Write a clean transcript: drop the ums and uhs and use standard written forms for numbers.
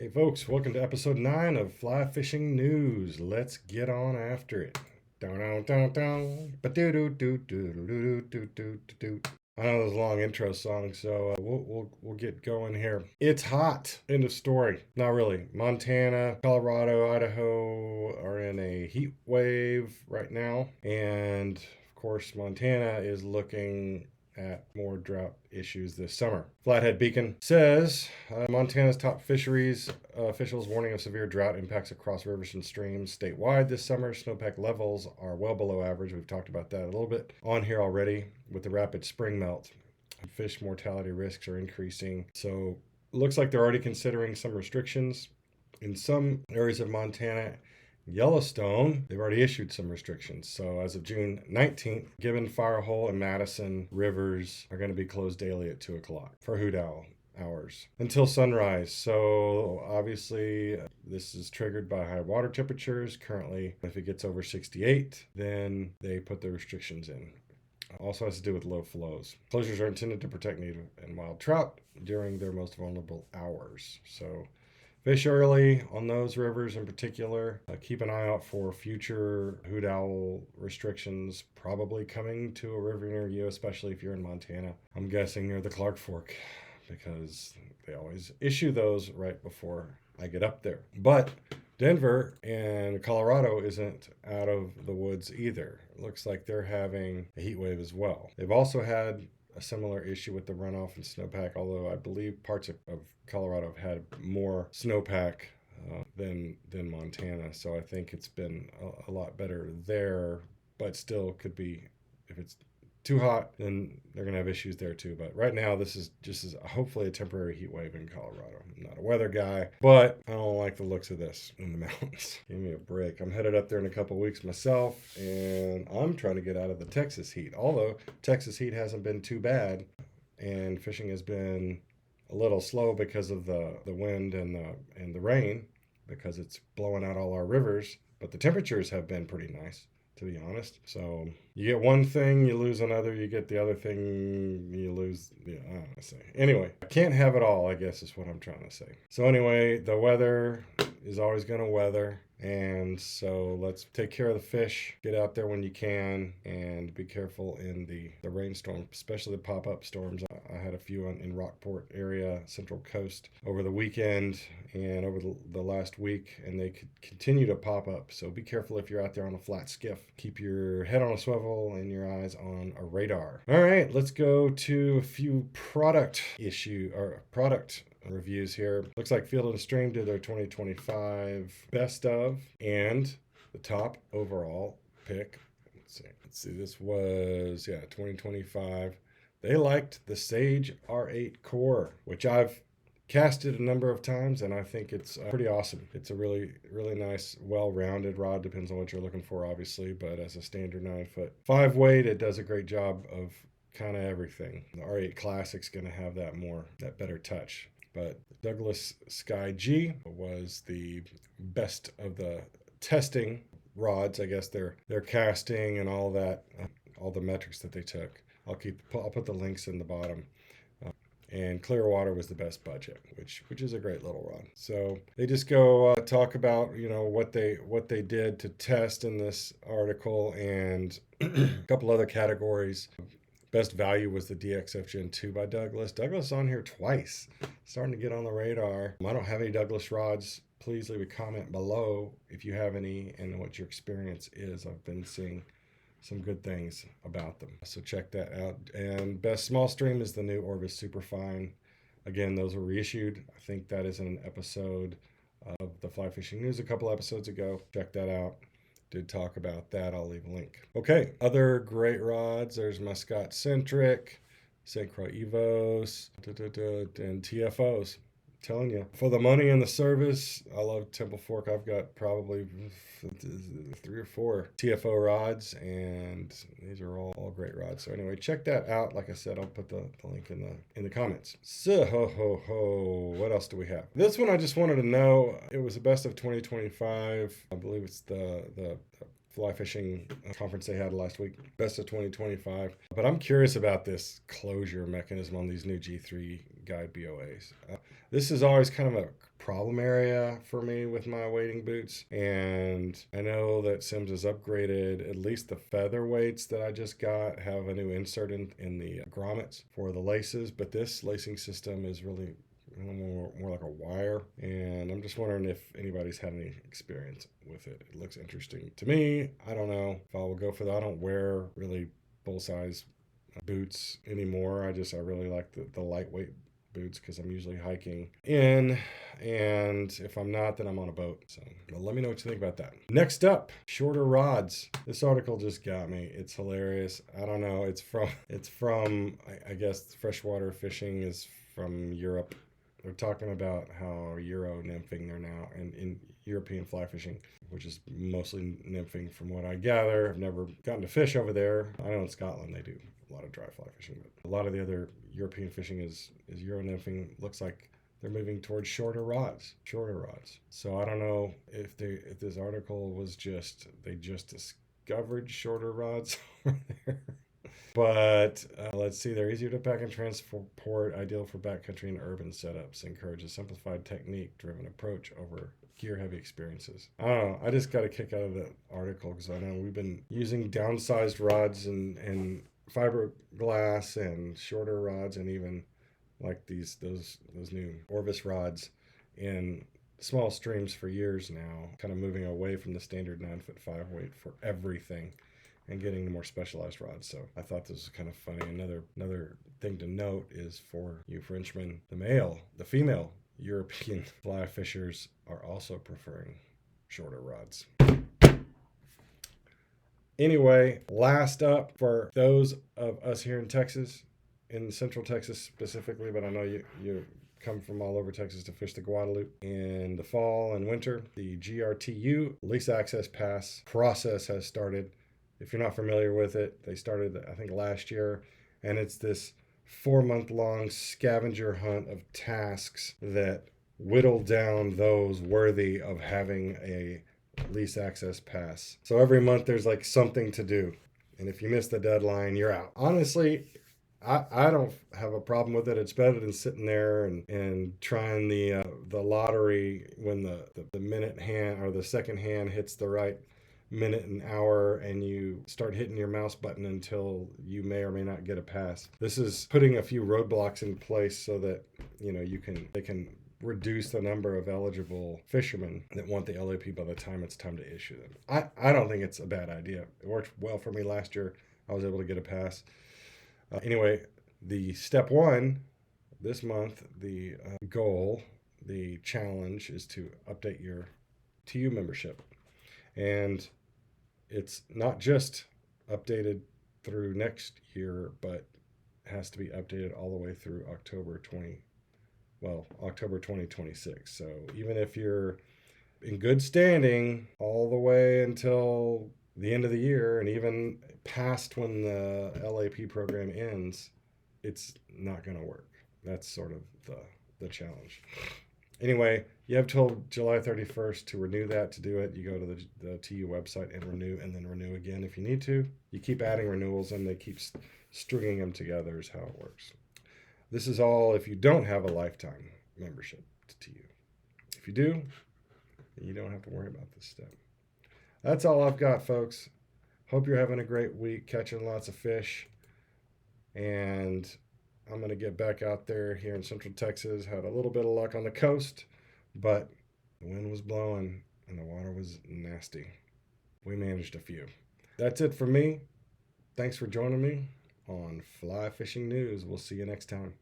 Hey folks, welcome to episode 9 of Fly Fishing News. Let's get on after it. Down, down, down, down. Ba-do-do-do-do-do-do-do-do-do. I know those long intro songs, so we'll get going here. It's hot. End of story. Not really. Montana, Colorado, Idaho are in a heat wave right now, and of course, Montana is looking at more drought issues this summer. Flathead Beacon says Montana's top fisheries officials warning of severe drought impacts across rivers and streams statewide this summer. Snowpack levels are well below average. We've talked about that a little bit on here already with the rapid spring melt. Fish mortality risks are increasing. So looks like they're already considering some restrictions in some areas of Montana. Yellowstone, they've already issued some restrictions. So as of June 19th, Gibbon, Firehole, and Madison Rivers are going to be closed daily at 2 o'clock for hoot owl hours until sunrise. So obviously this is triggered by high water temperatures. Currently, if it gets over 68, then they put the restrictions in. Also has to do with low flows. Closures are intended to protect native and wild trout during their most vulnerable hours. So fish early on those rivers in particular. Keep an eye out for future hoot owl restrictions probably coming to a river near you, especially if you're in Montana. I'm guessing near the Clark Fork because they always issue those right before I get up there. But Denver and Colorado isn't out of the woods either. It looks like they're having a heat wave as well. They've also had a similar issue with the runoff and snowpack, although I believe parts of Colorado have had more snowpack than Montana. So I think it's been a lot better there, but still could be, if it's too hot, then they're going to have issues there too. But right now, this is just hopefully a temporary heat wave in Colorado. I'm not a weather guy, but I don't like the looks of this in the mountains. Give me a break. I'm headed up there in a couple weeks myself, and I'm trying to get out of the Texas heat. Although Texas heat hasn't been too bad, and fishing has been a little slow because of the wind and the rain, because it's blowing out all our rivers. But the temperatures have been pretty nice, to be honest. So you get one thing, you lose another. You get the other thing, you lose. Yeah, I don't know what to say. Anyway, I can't have it all, I guess is what I'm trying to say. So anyway, the weather is always going to weather. And so let's take care of the fish. Get out there when you can and be careful in the rainstorm, especially the pop-up storms. I had a few in Rockport area, Central Coast, over the weekend and over the last week, and they could continue to pop up. So be careful if you're out there on a flat skiff. Keep your head on a swivel and your eyes on a radar. All right, let's go to a few product reviews here. Looks like Field & Stream did their 2025 best of, and the top overall pick. Let's see. This was 2025. They liked the Sage R8 core, which I've casted a number of times, and I think it's pretty awesome. It's a really, really nice, well-rounded rod. Depends on what you're looking for, obviously, but as a standard 9-foot 5 weight, it does a great job of kind of everything. The R8 Classic's going to have that better touch. But Douglas Sky G was the best of the testing rods. I guess their casting and all that, all the metrics that they took. I'll put the links in the bottom. And Clearwater was the best budget, which is a great little rod. So they just go talk about what they did to test in this article, and a couple other categories. Best value was the DXF Gen 2 by Douglas. Douglas is on here twice. Starting to get on the radar. I don't have any Douglas rods. Please leave a comment below if you have any and what your experience is. I've been seeing some good things about them. So check that out. And best small stream is the new Orvis Superfine. Again, those were reissued. I think that is an episode of the Fly Fishing News a couple episodes ago. Check that out. Did talk about that. I'll leave a link. Okay, other great rods. There's my Scott Centric, St. Croix Evos, and TFOs. I'm telling you, for the money and the service, I love Temple Fork. I've got probably 3 or 4 TFO rods, and these are all great rods. So anyway, check that out. Like I said, I'll put the link in the comments. So what else do we have? This one I just wanted to know. It was the best of 2025. I believe it's the fly fishing conference they had last week. Best of 2025. But I'm curious about this closure mechanism on these new G3 Guide BOAs. This is always kind of a problem area for me with my wading boots. And I know that Sims has upgraded at least the feather weights that I just got, have a new insert in the grommets for the laces, but this lacing system is really more like a wire, and I'm just wondering if anybody's had any experience with it. It looks interesting to me. I don't know if I will go for that. I don't wear really full-size boots anymore. I really like the lightweight boots because I'm usually hiking in, and if I'm not, then I'm on a boat. So let me know what you think about that. Next up, shorter rods. This article just got me. It's hilarious. I don't know. It's from I guess freshwater fishing is from Europe. They're talking about how Euro nymphing they're now, and in European fly fishing, which is mostly nymphing from what I gather. I've never gotten to fish over there. I know in Scotland they do a lot of dry fly fishing, but a lot of the other European fishing is Euro nymphing. Looks like they're moving towards shorter rods. So I don't know if this article was they just discovered shorter rods over there. But let's see, they're easier to pack and transport, ideal for backcountry and urban setups, encourage a simplified technique-driven approach over gear-heavy experiences. I don't know, I just got a kick out of the article because I know we've been using downsized rods and fiberglass and shorter rods, and even like those new Orvis rods in small streams for years now, kind of moving away from the standard 9'5" weight for everything and getting the more specialized rods. So I thought this was kind of funny. Another thing to note is for you Frenchmen, the female European fly fishers are also preferring shorter rods. Anyway, last up for those of us here in Texas, in Central Texas specifically, but I know you come from all over Texas to fish the Guadalupe in the fall and winter. The GRTU Lease Access Pass process has started. If you're not familiar with it, they started, I think, last year, and it's this 4-month-long scavenger hunt of tasks that whittle down those worthy of having a lease access pass. So every month there's like something to do, and if you miss the deadline, you're out. Honestly, I don't have a problem with it. It's better than sitting there and trying the lottery when the minute hand or the second hand hits the right minute and hour, and you start hitting your mouse button until you may or may not get a pass. This is putting a few roadblocks in place so that they can reduce the number of eligible fishermen that want the LAP by the time it's time to issue them. I don't think it's a bad idea. It worked well for me last year. I was able to get a pass. Anyway, the step one this month, the goal, the challenge is to update your TU membership. And it's not just updated through next year, but has to be updated all the way through October 2026. So even if you're in good standing all the way until the end of the year, and even past when the LAP program ends, it's not going to work. That's sort of the challenge. Anyway, you have till July 31st to renew that. To do it, you go to the TU website and then renew again if you need to. You keep adding renewals, and they keep stringing them together is how it works. This is all if you don't have a lifetime membership to TU. If you do, you don't have to worry about this step. That's all I've got, folks. Hope you're having a great week, catching lots of fish. And I'm going to get back out there here in Central Texas. Had a little bit of luck on the coast, but the wind was blowing and the water was nasty. We managed a few. That's it for me. Thanks for joining me on Fly Fishing News. We'll see you next time.